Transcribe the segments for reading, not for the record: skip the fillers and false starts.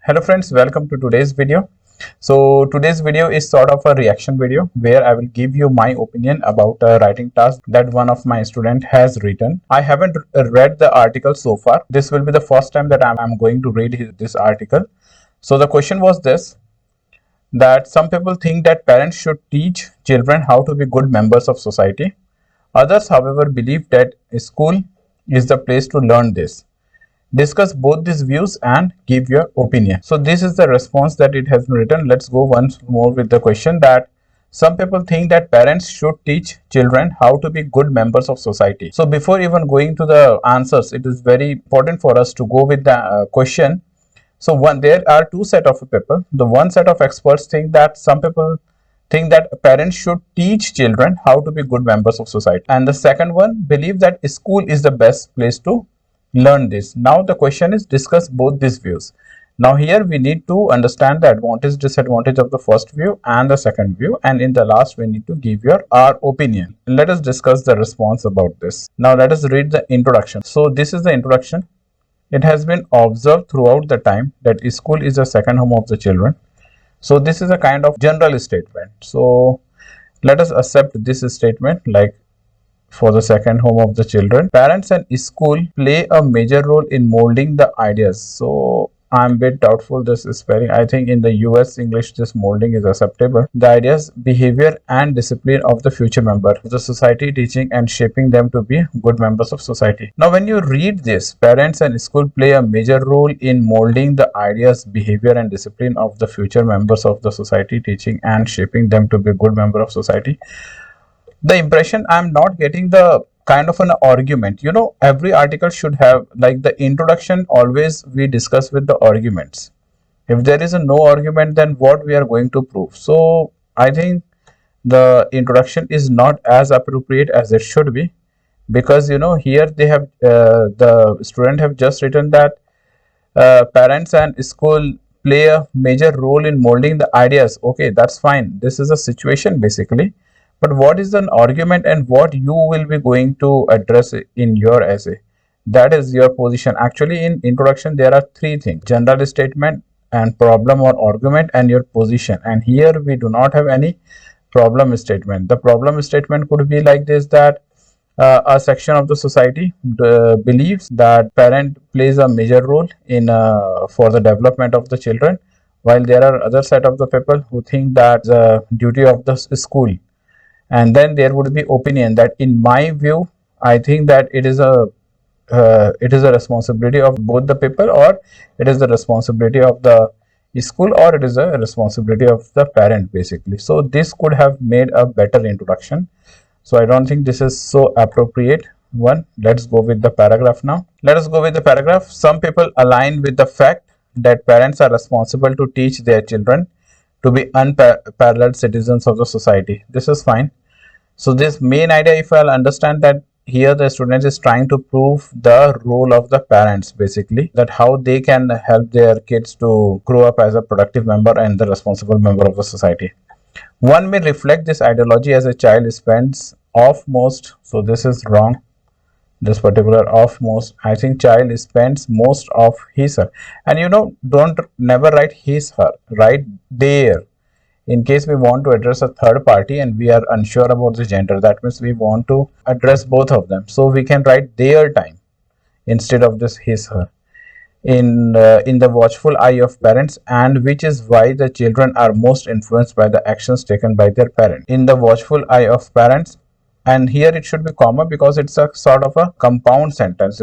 Hello friends, welcome to today's video. So today's video is sort of a reaction video where I will give you my opinion about a writing task that one of my student has written. I haven't read the article so far. This will be the first time that I'm going to read this article. So the question was this, that some people think that parents should teach children how to be good members of society. Others, however, believe that school is the place to learn this. Discuss both these views and give your opinion. So this is the response that it has been written. Let's go once more with the question that some people think that parents should teach children how to be good members of society. So before even going to the answers, it is very important for us to go with the question. So there are two set of people. The one set of experts think that some people think that parents should teach children how to be good members of society, and the second one believe that school is the best place to learn this. Now the question is discuss both these views. Now here we need to understand the advantage disadvantage of the first view and the second view, and in the last we need to give our opinion. Let us discuss the response about this. Now let us read the introduction. So this is the introduction. It has been observed throughout the time that school is the second home of the children. So this is a kind of general statement. So let us accept this statement like for the second home of the children. Parents and school play a major role in molding the ideas. So I'm a bit doubtful this spelling. I think in the US English this molding is acceptable. The ideas, behavior and discipline of the future member of the society, teaching and shaping them to be good members of society. Now when you read this, parents and school play a major role in molding the ideas, behavior and discipline of the future members of the society, teaching and shaping them to be good member of society. The impression I'm not getting the kind of an argument. Every article should have like the introduction. Always we discuss with the arguments. If there is no argument, then what we are going to prove? So I think the introduction is not as appropriate as it should be, because here they have the student have just written that parents and school play a major role in molding the ideas. Okay, that's fine. This is a situation basically. But what is an argument and what you will be going to address in your essay? That is your position. Actually, in introduction, there are three things: general statement and problem or argument and your position. And here we do not have any problem statement. The problem statement could be like this, that a section of the society believes that parent plays a major role in for the development of the children, while there are other set of the people who think that the duty of the school. And then there would be opinion that in my view, I think that it is a responsibility of both the people, or it is the responsibility of the school, or it is a responsibility of the parent basically. So this could have made a better introduction. So I don't think this is so appropriate one. Let's go with the paragraph now. Let us go with the paragraph. Some people align with the fact that parents are responsible to teach their children to be unparalleled citizens of the society. This is fine. So this main idea, if I'll understand that here the student is trying to prove the role of the parents basically, that how they can help their kids to grow up as a productive member and the responsible member of the society. One may reflect this ideology as a child spends off most. So this is wrong. This particular of most, I think child spends most of his her, and don't never write his her, write their. In case we want to address a third party and we are unsure about the gender, that means we want to address both of them, so we can write their time instead of this his her, in the watchful eye of parents, and which is why the children are most influenced by the actions taken by their parents. In the watchful eye of parents, and here it should be comma because it's a sort of a compound sentence,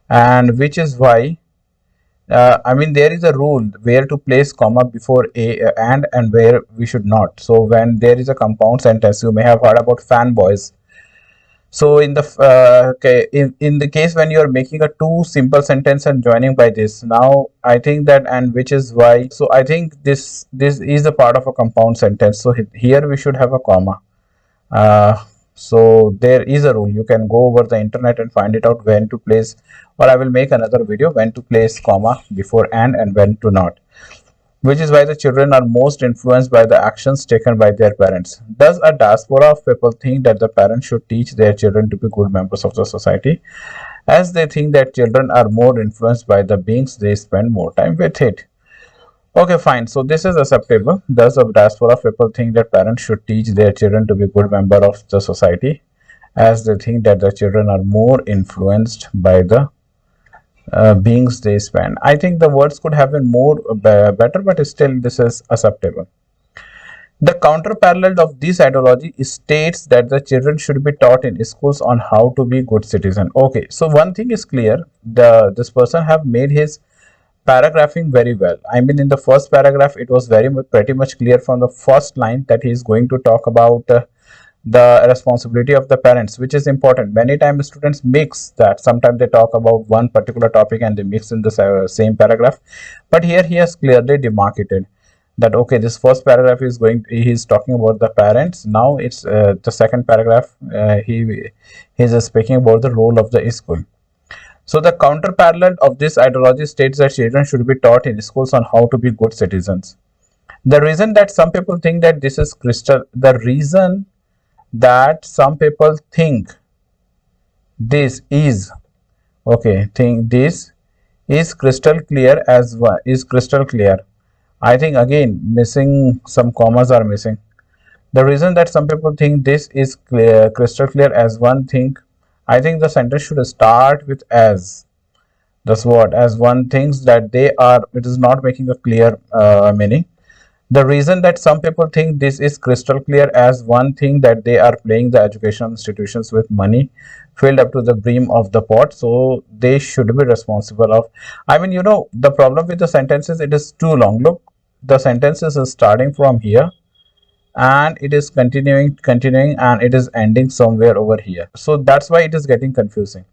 and which is why I mean there is a rule where to place comma before and where we should not. So when there is a compound sentence, you may have heard about fanboys. So in the okay, in the case when you are making a two simple sentence and joining by this, now I think that and which is why. So I think this is a part of a compound sentence. So here we should have a comma. So there is a rule. You can go over the internet and find it out when to place, or I will make another video when to place comma before and when to not. Which is why the children are most influenced by the actions taken by their parents. Does a diaspora of people think that the parents should teach their children to be good members of the society, as they think that children are more influenced by the beings they spend more time with it? Okay, fine. So this is acceptable. Thus, a diaspora of people think that parents should teach their children to be good member of the society, as they think that the children are more influenced by the beings they spend. I think the words could have been more better, but still this is acceptable. The counter parallel of this ideology states that the children should be taught in schools on how to be good citizen. Okay, so one thing is clear: the this person have made his paragraphing very well. I mean, in the first paragraph, it was pretty much clear from the first line that he is going to talk about the responsibility of the parents, which is important. Many times students mix that. Sometimes they talk about one particular topic and they mix in the same paragraph. But here he has clearly demarcated that okay, this first paragraph is he is talking about the parents. Now it's the second paragraph. He is speaking about the role of the school. So the counter parallel of this ideology states that children should be taught in schools on how to be good citizens. The reason that some people think that this is crystal, the reason that some people think this is okay, think this is crystal clear as one is crystal clear. I think again missing some commas are missing. The reason that some people think this is clear, crystal clear as one thing, I think the sentence should start with as. That's what, as one thinks that they are, it is not making a clear meaning. The reason that some people think this is crystal clear as one thing that they are playing the educational institutions with money filled up to the brim of the pot, so they should be responsible of. I mean, the problem with the sentences, it is too long. Look, the sentences is starting from here and it is continuing and it is ending somewhere over here. So that's why it is getting confusing.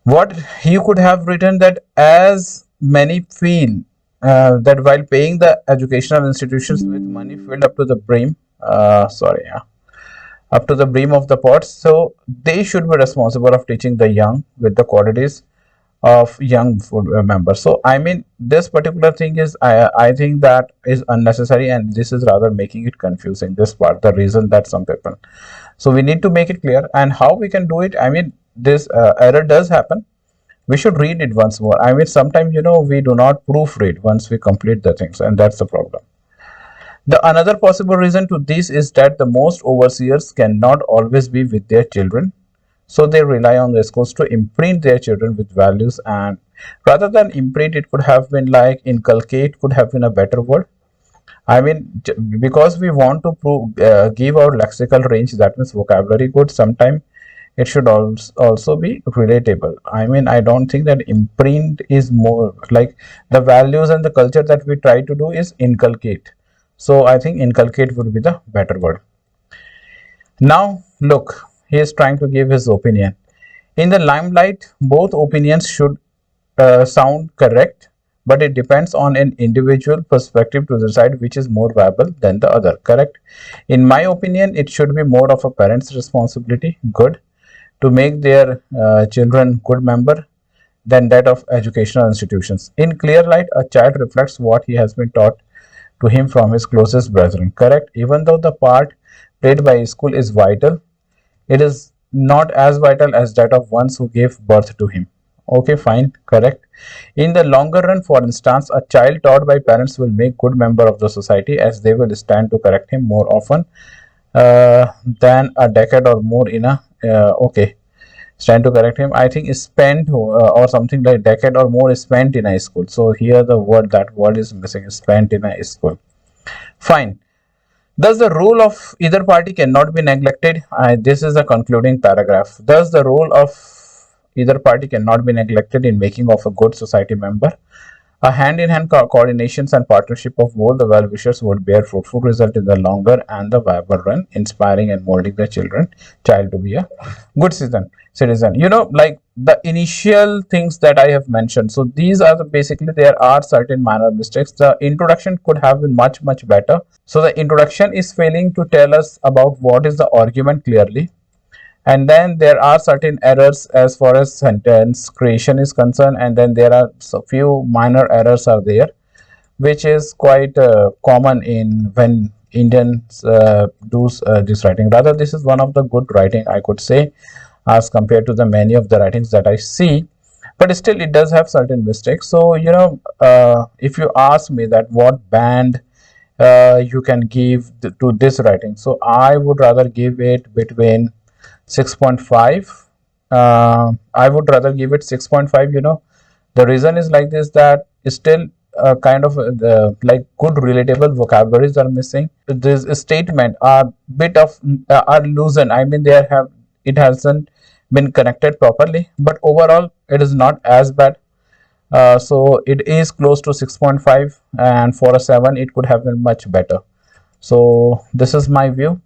What he could have written that as many feel that while paying the educational institutions with money filled up to the brim, up to the brim of the pot, so they should be responsible of teaching the young with the qualities of young members. So I mean, this particular thing is, I think that is unnecessary, and this is rather making it confusing, this part, the reason that some people. So we need to make it clear, and how we can do it. I mean, this error does happen. We should read it once more. I mean, sometimes we do not proofread once we complete the things, and that's the problem. The another possible reason to this is that the most overseers cannot always be with their children, so they rely on the schools to imprint their children with values. And rather than imprint, it could have been like inculcate, could have been a better word. I mean, because we want to give our lexical range, that means vocabulary good. Sometimes it should also be relatable. I mean, I don't think that imprint is more like the values and the culture that we try to do is inculcate. So I think inculcate would be the better word. Now look, he is trying to give his opinion. In the limelight, both opinions should sound correct, but it depends on an individual perspective to decide which is more valuable than the other. Correct? In my opinion, it should be more of a parent's responsibility, good, to make their children good member than that of educational institutions. In clear light, a child reflects what he has been taught to him from his closest brethren. Correct? Even though the part played by school is vital, it is not as vital as that of ones who gave birth to him. Okay, fine, correct. In the longer run, for instance, a child taught by parents will make good member of the society, as they will stand to correct him more often than a decade or more in a okay, stand to correct him. I think is spent or something like decade or more is spent in a school. So here the word, that word is missing, is spent in a school. Fine. Thus, the role of either party cannot be neglected. This is the concluding paragraph. Thus, the role of either party cannot be neglected in making of a good society member. A hand-in-hand coordinations and partnership of both the well-wishers would bear fruitful result in the longer and the viable run, inspiring and molding the child to be a good citizen. Like the initial things that I have mentioned. So these are basically, there are certain minor mistakes. The introduction could have been much better. So the introduction is failing to tell us about what is the argument clearly. And then there are certain errors as far as sentence creation is concerned, and then there are a few minor errors are there, which is quite common in when Indians do this writing. Rather, this is one of the good writing, I could say, as compared to the many of the writings that I see. but still it does have certain mistakes. So if you ask me that what band you can give to this writing, so I would rather give it between 6.5. I would rather give it 6.5. The reason is like this, that still kind of like good relatable vocabularies are missing. This statement are bit of are loosened. I mean, it hasn't been connected properly, but overall it is not as bad. So it is close to 6.5, and for a 7 it could have been much better. So this is my view.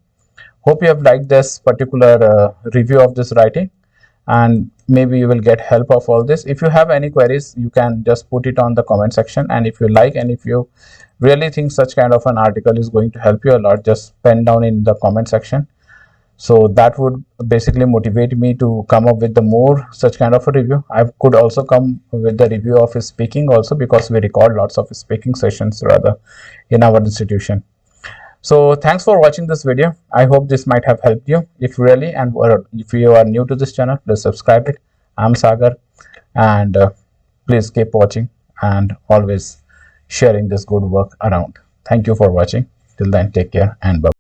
Hope you have liked this particular review of this writing, and maybe you will get help of all this. If you have any queries, you can just put it on the comment section, and if you like and if you really think such kind of an article is going to help you a lot, just pen down in the comment section. So that would basically motivate me to come up with the more such kind of a review. I could also come with the review of his speaking also, because we record lots of speaking sessions rather in our institution. So thanks for watching this video. I hope this might have helped you. If really, and if you are new to this channel, please subscribe it. I'm Sagar, and please keep watching and always sharing this good work around. Thank you for watching. Till then, take care and bye.